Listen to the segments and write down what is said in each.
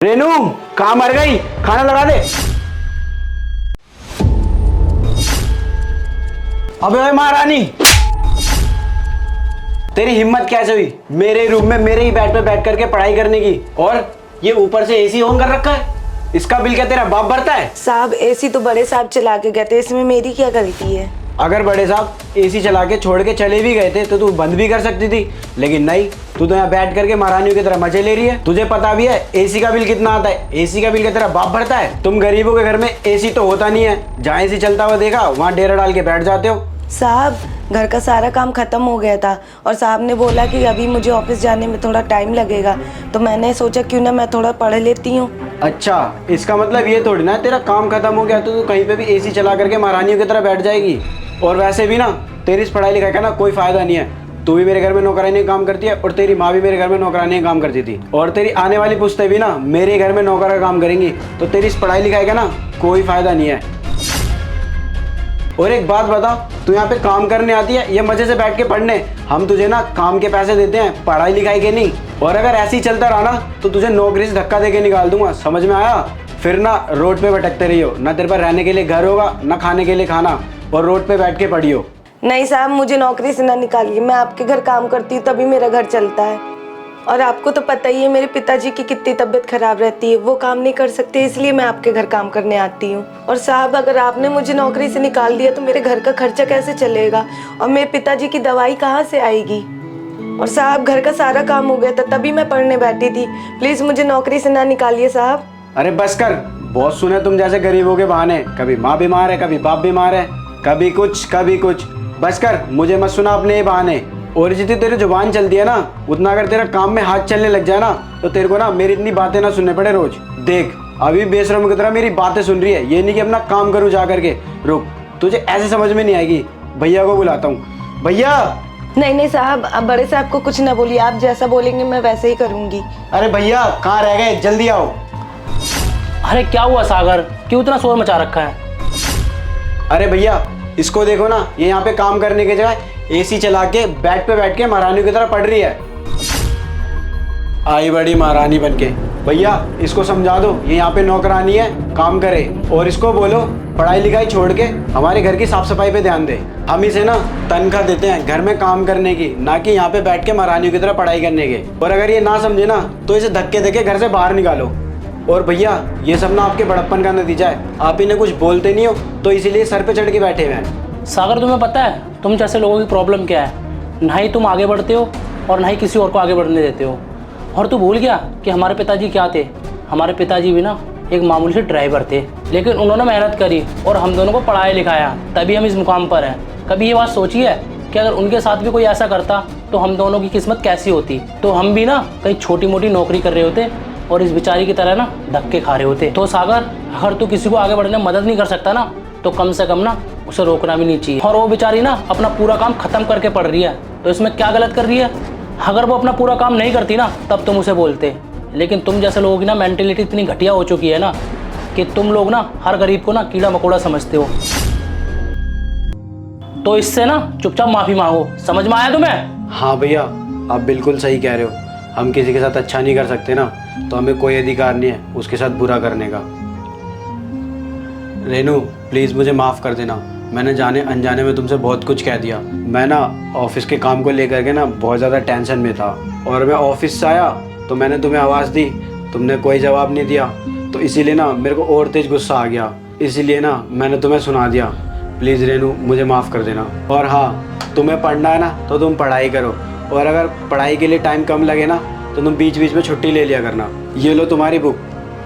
रेनू कहाँ मर गई? खाना लगा दे। अबे ओए महारानी, तेरी हिम्मत कैसे हुई मेरे रूम में मेरे ही बेड पे बैठ करके पढ़ाई करने की? और ये ऊपर से एसी ऑन कर रखा है, इसका बिल क्या तेरा बाप भरता है? साहब एसी तो बड़े साहब चला के गए थे, इसमें मेरी क्या गलती है? अगर बड़े साहब एसी चला के छोड़ के चले भी गए थे तो तू बंद भी कर सकती थी, लेकिन नहीं, तू तो यहाँ बैठ करके महारानियों की तरह मजे ले रही है। तुझे पता भी है एसी का बिल कितना आता है? एसी का बिल क्या तेरा बाप भरता है? तुम गरीबों के घर में एसी तो होता नहीं है, जहाँ एसी चलता हुआ देखा वहाँ डेरा डाल के बैठ जाते हो। साहब घर का सारा काम खत्म हो गया था और साहब ने बोला कि अभी मुझे ऑफिस जाने में थोड़ा टाइम लगेगा, तो मैंने सोचा क्यों ना मैं थोड़ा पढ़ लेती हूँ। अच्छा, इसका मतलब ये थोड़ी ना तेरा काम खत्म हो गया तो तू कहीं पे भी एसी चला करके महारानियों की तरह बैठ जाएगी। और वैसे भी ना तेरी इस पढ़ाई लिखाई का ना कोई फायदा नहीं है। तू भी मेरे घर में नौकरानी काम करती है और तेरी माँ भी मेरे घर में नौकरानी काम करती थी, और तेरी आने वाली पुश्तें भी ना मेरे घर में नौकर का काम करेंगी, तो तेरी इस पढ़ाई लिखाई का ना कोई फायदा नहीं है। और एक बात बता, तू यहाँ पे काम करने आती है या मजे से बैठ के पढ़ने? हम तुझे ना काम के पैसे देते हैं, पढ़ाई लिखाई के नहीं। और अगर ऐसे ही चलता रहा ना तो तुझे नौकरी से धक्का दे के निकाल दूंगा, समझ में आया? फिर ना रोड पे भटकते रही हो, ना तेरे पर रहने के लिए घर होगा, ना खाने के लिए खाना, और रोड पे बैठ के पढ़ी हो। नहीं साहब, मुझे नौकरी से ना निकालिए, मैं आपके घर काम करती हूँ तभी मेरा घर चलता है। और आपको तो पता ही है मेरे पिताजी की कितनी तबीयत खराब रहती है, वो काम नहीं कर सकते, इसलिए मैं आपके घर काम करने आती हूँ। और साहब अगर आपने मुझे नौकरी से निकाल दिया तो मेरे घर का खर्चा कैसे चलेगा और मेरे पिताजी की दवाई कहाँ से आएगी? और साहब घर का सारा काम हो गया था तभी मैं पढ़ने बैठी थी, प्लीज मुझे नौकरी से ना निकालिए साहब। अरे बस कर, बहुत सुने तुम जैसे गरीबों के बहाने, कभी माँ बीमार है, कभी बाप बीमार है, कभी कुछ कभी कुछ। बस कर, मुझे मत सुना अपने ये बहाने। और जितनी तेरी जुबान चलती है ना, उतना अगर तेरा काम में हाथ चलने लग जाए ना तो तेरे को ना मेरी इतनी बातें ना सुनने पड़े रोज। देख अभी बेशरम की तरह मेरी बातें सुन रही है, ये नहीं कि अपना काम करूँ जा करके। रुक, तुझे ऐसे समझ में नहीं आएगी, भैया को बुलाता हूँ। भैया। नहीं नहीं साहब, अब बड़े साहब को कुछ ना बोलिए, आप जैसा बोलेंगे मैं वैसे ही करूँगी। अरे भैया कहाँ रह गए, जल्दी आओ। अरे क्या हुआ सागर, क्यों इतना शोर मचा रखा है? अरे भैया इसको देखो ना, ये यहाँ पे काम करने की जगह एसी चला के बेड पे बैठ के महारानी की तरह पढ़ रही है। आई बड़ी महारानी बनके। भैया इसको समझा दो, ये यहाँ पे नौकरानी है, काम करे। और इसको बोलो पढ़ाई लिखाई छोड़ के हमारे घर की साफ सफाई पे ध्यान दे। हम इसे ना तनख्वाह देते हैं घर में काम करने की, ना कि यहाँ पे बैठ के महारानियों की तरह पढ़ाई करने के। और अगर ये ना समझे ना तो इसे धक्के देके घर से बाहर निकालो। और भैया ये सब ना आपके बड़प्पन का नतीजा है, आप इन्हें कुछ बोलते नहीं हो तो इसीलिए सर पे चढ़ के बैठे हुए हैं। सागर तुम्हें पता है तुम जैसे लोगों की प्रॉब्लम क्या है? ना ही तुम आगे बढ़ते हो और ना ही किसी और को आगे बढ़ने देते हो। और तू भूल गया कि हमारे पिताजी क्या थे? हमारे पिताजी भी ना एक मामूली से ड्राइवर थे, लेकिन उन्होंने मेहनत करी और हम दोनों को पढ़ाया लिखाया, तभी हम इस मुकाम पर हैं। कभी ये बात सोची है कि अगर उनके साथ भी कोई ऐसा करता तो हम दोनों की किस्मत कैसी होती? तो हम भी ना कहीं छोटी मोटी नौकरी कर रहे होते और इस बेचारी की तरह ना धक्के खा रहे होते। तो सागर अगर तू किसी को आगे बढ़ने में मदद नहीं कर सकता ना तो कम से कम ना उसे रोकना भी नहीं चाहिए। और वो बेचारी ना अपना पूरा काम खत्म करके पढ़ रही है, तो इसमें क्या गलत कर रही है? अगर वो अपना पूरा काम नहीं करती ना तब तुम उसे बोलते, लेकिन तुम जैसे लोगों की ना मेंटेलिटी इतनी घटिया हो चुकी है ना कि तुम लोग ना हर गरीब को ना कीड़ा मकोड़ा समझते हो। तो इससे ना चुपचाप माफी मांगो, समझ में आया तुम्हें? हाँ भैया आप बिल्कुल सही कह रहे हो, हम किसी के साथ अच्छा नहीं कर सकते ना तो हमें कोई अधिकार नहीं है उसके साथ बुरा करने का। रेनू प्लीज़ मुझे माफ़ कर देना, मैंने जाने अनजाने में तुमसे बहुत कुछ कह दिया। मैं ना ऑफिस के काम को लेकर के ना बहुत ज़्यादा टेंशन में था, और मैं ऑफिस से आया तो मैंने तुम्हें आवाज़ दी, तुमने कोई जवाब नहीं दिया, तो इसीलिए ना मेरे को और तेज़ गुस्सा आ गया, इसीलिए ना मैंने तुम्हें सुना दिया। प्लीज़ रेनू मुझे माफ़ कर देना। और हाँ, तुम्हें पढ़ना है ना तो तुम पढ़ाई करो, और अगर पढ़ाई के लिए टाइम कम लगे ना तो तुम बीच बीच में छुट्टी ले लिया करना। ये लो तुम्हारी बुक,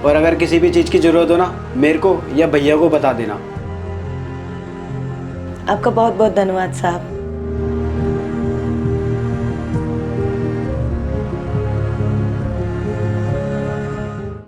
और अगर किसी भी चीज़ की ज़रूरत हो ना मेरे को या भैया को बता देना। आपका बहुत बहुत धन्यवाद साहब।